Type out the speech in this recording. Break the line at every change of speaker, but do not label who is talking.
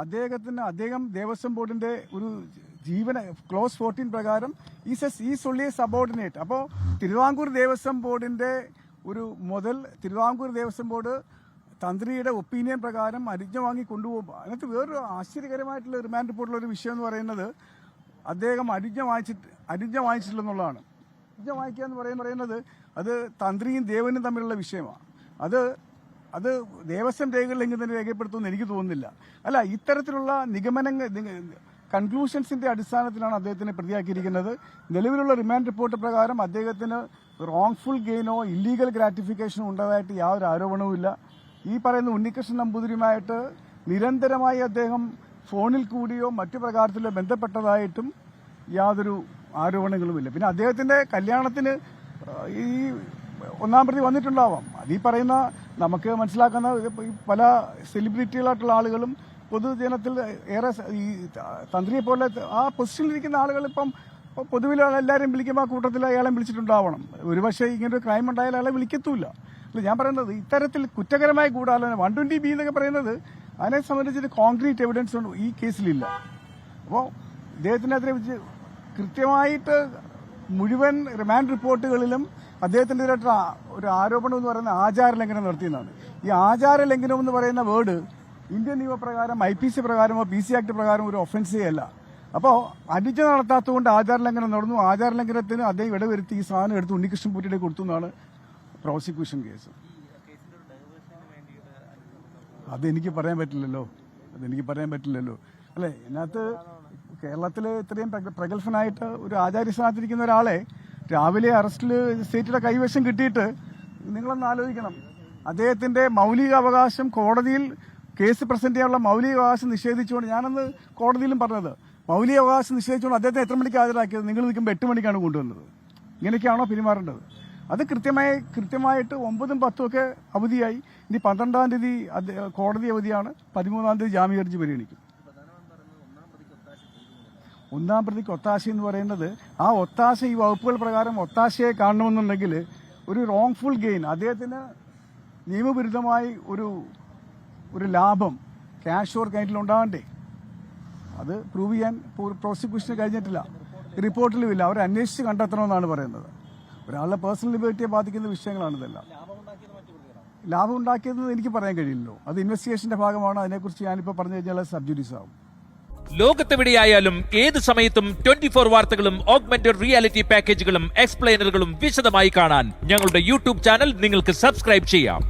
അദ്ദേഹം ദേവസ്വം ബോർഡിന്റെ ഒരു ക്ലോസ് 14 പ്രകാരം ഈസ് ഒൺലി എ സബോർഡിനേറ്റ്. അപ്പോൾ തിരുവിതാംകൂർ ദേവസ്വം ബോർഡിന്റെ ഒരു തിരുവിതാംകൂർ ദേവസ്വം ബോർഡ് തന്ത്രിയുടെ ഒപ്പീനിയൻ പ്രകാരം അനുജ്ഞ വാങ്ങി കൊണ്ടുപോകുമ്പോൾ അതിനകത്ത് വേറൊരു ആശ്ചര്യകരമായിട്ടുള്ള റിമാൻഡ് റിപ്പോർട്ടിലുള്ള ഒരു വിഷയം എന്ന് പറയുന്നത് അദ്ദേഹം അനുജ്ഞ വാങ്ങിച്ചിട്ടില്ലെന്നുള്ളതാണ്. അനുജ്ഞ വാങ്ങിക്കുക എന്ന് പറയുന്നത് അത് തന്ത്രിയും ദേവനും തമ്മിലുള്ള വിഷയമാണ്. അത് ദേവസ്വം രേഖകളിലെങ്കിൽ തന്നെ രേഖപ്പെടുത്തുമെന്ന് എനിക്ക് തോന്നുന്നില്ല. അല്ല, ഇത്തരത്തിലുള്ള കൺക്ലൂഷൻസിന്റെ അടിസ്ഥാനത്തിലാണ് അദ്ദേഹത്തിനെ പ്രതിയാക്കിയിരിക്കുന്നത്. നിലവിലുള്ള റിമാൻഡ് റിപ്പോർട്ട് പ്രകാരം അദ്ദേഹത്തിന് റോങ്ഫുൾ ഗെയിനോ ഇല്ലീഗൽ ഗ്രാറ്റിഫിക്കേഷനോ ഉണ്ടായതായിട്ട് യാതൊരു ആരോപണവുമില്ല. ഈ പറയുന്ന ഉണ്ണികൃഷ്ണൻ നമ്പൂതിരിയുമായിട്ട് നിരന്തരമായി അദ്ദേഹം ഫോണിൽ കൂടിയോ മറ്റു പ്രകാരത്തിലോ ബന്ധപ്പെട്ടതായിട്ടും യാതൊരു ആരോപണങ്ങളുമില്ല. പിന്നെ അദ്ദേഹത്തിന്റെ കല്യാണത്തിന് ഈ 1-ാം പ്രതി വന്നിട്ടുണ്ടാവാം. അത് ഈ പറയുന്ന നമുക്ക് മനസ്സിലാക്കുന്ന പല സെലിബ്രിറ്റികളായിട്ടുള്ള ആളുകളും പൊതുജനത്തിൽ ഏറെ ഈ തന്ത്രിയെ പോലെ ആ പൊസിഷനിലിരിക്കുന്ന ആളുകൾ ഇപ്പം പൊതുവിൽ എല്ലാവരെയും വിളിക്കുമ്പോൾ ആ കൂട്ടത്തിൽ അയാളെ വിളിച്ചിട്ടുണ്ടാവണം. ഒരുപക്ഷെ ഇങ്ങനൊരു ക്രൈം ഉണ്ടായാൽ അയാളെ വിളിക്കത്തുമില്ല. അല്ല, ഞാൻ പറയുന്നത് ഇത്തരത്തിൽ കുറ്റകരമായ ഗൂഢാലോചന 120B എന്നൊക്കെ പറയുന്നത് അതിനെ സംബന്ധിച്ചിട്ട് കോൺക്രീറ്റ് എവിഡൻസ് ഒന്നും ഈ കേസിലില്ല. അപ്പോൾ ഇദ്ദേഹത്തിനെതിരെ കൃത്യമായിട്ട് മുഴുവൻ റിമാൻഡ് റിപ്പോർട്ടുകളിലും അദ്ദേഹത്തിന്റെ ഒരു ആരോപണം എന്ന് പറയുന്ന ആചാരലംഘനം നടത്തിയെന്നാണ്. ഈ ആചാരലംഘനം എന്ന് പറയുന്ന വേർഡ് ഇന്ത്യൻ നിയമപ്രകാരം IPC പ്രകാരമോ PC ആക്ട് പ്രകാരമോ ഒരു ഒഫൻസേ അല്ല. അപ്പോൾ അനുജ്ഞ നടത്താത്തതുകൊണ്ട് ആചാരലംഘനം നടന്നു. ആചാരലംഘനത്തിന് അദ്ദേഹം ഇടവരുത്തി ഈ സാധനം എടുത്ത് ഉണ്ണികൃഷ്ണൻ പൂറ്റിയുടെ കൊടുത്തു എന്നാണ് പ്രോസിക്യൂഷൻ കേസ്. അതെനിക്ക് പറയാൻ പറ്റില്ലല്ലോ. അല്ലേ, ഇതിനകത്ത് കേരളത്തിൽ ഇത്രയും പ്രഗത്ഭനായിട്ട് ഒരു ആചാര്യസ്ഥാനത്തിരിക്കുന്ന ഒരാളെ രാവിലെ അറസ്റ്റിൽ സ്റ്റേറ്റിലെ കൈവശം കിട്ടിയിട്ട് നിങ്ങളൊന്ന് ആലോചിക്കണം. അദ്ദേഹത്തിന്റെ മൗലിക അവകാശം കോടതിയിൽ കേസ് പ്രസന്റ് ചെയ്യാനുള്ള മൗലിക അവകാശം നിഷേധിച്ചുകൊണ്ട്, ഞാനന്ന് കോടതിയിലും പറഞ്ഞത്, മൗലിക അവകാശം നിഷേധിച്ചുകൊണ്ട് അദ്ദേഹത്തെ എത്ര മണിക്ക് ഹാജരാക്കിയത്? നിങ്ങൾ നിൽക്കുമ്പോൾ 8 മണിക്കാണ് കൊണ്ടുവന്നത്. ഇങ്ങനെയൊക്കെയാണോ പെരുമാറേണ്ടത്? അത് കൃത്യമായിട്ട് 9ഉം 10ഉം ഒക്കെ അവധിയായി. ഇനി 12-ാം തീയതി കോടതി അവധിയാണ്. 13-ാം തീയതി ജാമ്യ ഹർജി പരിഗണിക്കും. 1-ാം പ്രതിക്ക് ഒത്താശ എന്ന് പറയുന്നത്, ആ ഒത്താശ ഈ വകുപ്പുകൾ പ്രകാരം ഒത്താശയെ കാണണമെന്നുണ്ടെങ്കിൽ ഒരു റോങ്ഫുൾ ഗെയിൻ, അദ്ദേഹത്തിന് നിയമവിരുദ്ധമായി ഒരു ലാഭം ക്യാഷ് ഓർ കൈൻഡിൽ ഉണ്ടാകണ്ടേ? അത് പ്രൂവ് ചെയ്യാൻ പ്രോസിക്യൂഷന് കഴിഞ്ഞിട്ടില്ല, റിപ്പോർട്ടിലുമില്ല. അവർ അന്വേഷിച്ച് കണ്ടെത്തണമെന്നാണ് പറയുന്നത്. ഒരാളുടെ പേഴ്സണൽ ലിബർട്ടിയെ ബാധിക്കുന്ന വിഷയങ്ങളാണ് ഇതെല്ലാം. ലാഭം ഉണ്ടാക്കിയതെന്ന് എനിക്ക് പറയാൻ കഴിയില്ലല്ലോ. അത് ഇൻവെസ്റ്റിഗേഷന്റെ ഭാഗമാണ്. അതിനെക്കുറിച്ച് ഞാനിപ്പോൾ പറഞ്ഞു കഴിഞ്ഞാൽ സബ്ജുഡീസ് ആവും.
ലോകത്തെവിടെയായാലും ഏത് സമയത്തും 24 വാർത്തകളും ഓഗ്മെന്റഡ് റിയാലിറ്റി പാക്കേജുകളും എക്സ്പ്ലെയിനറുകളും വിശദമായി കാണാൻ ഞങ്ങളുടെ YouTube ചാനൽ നിങ്ങൾക്ക് സബ്സ്ക്രൈബ് ചെയ്യാം.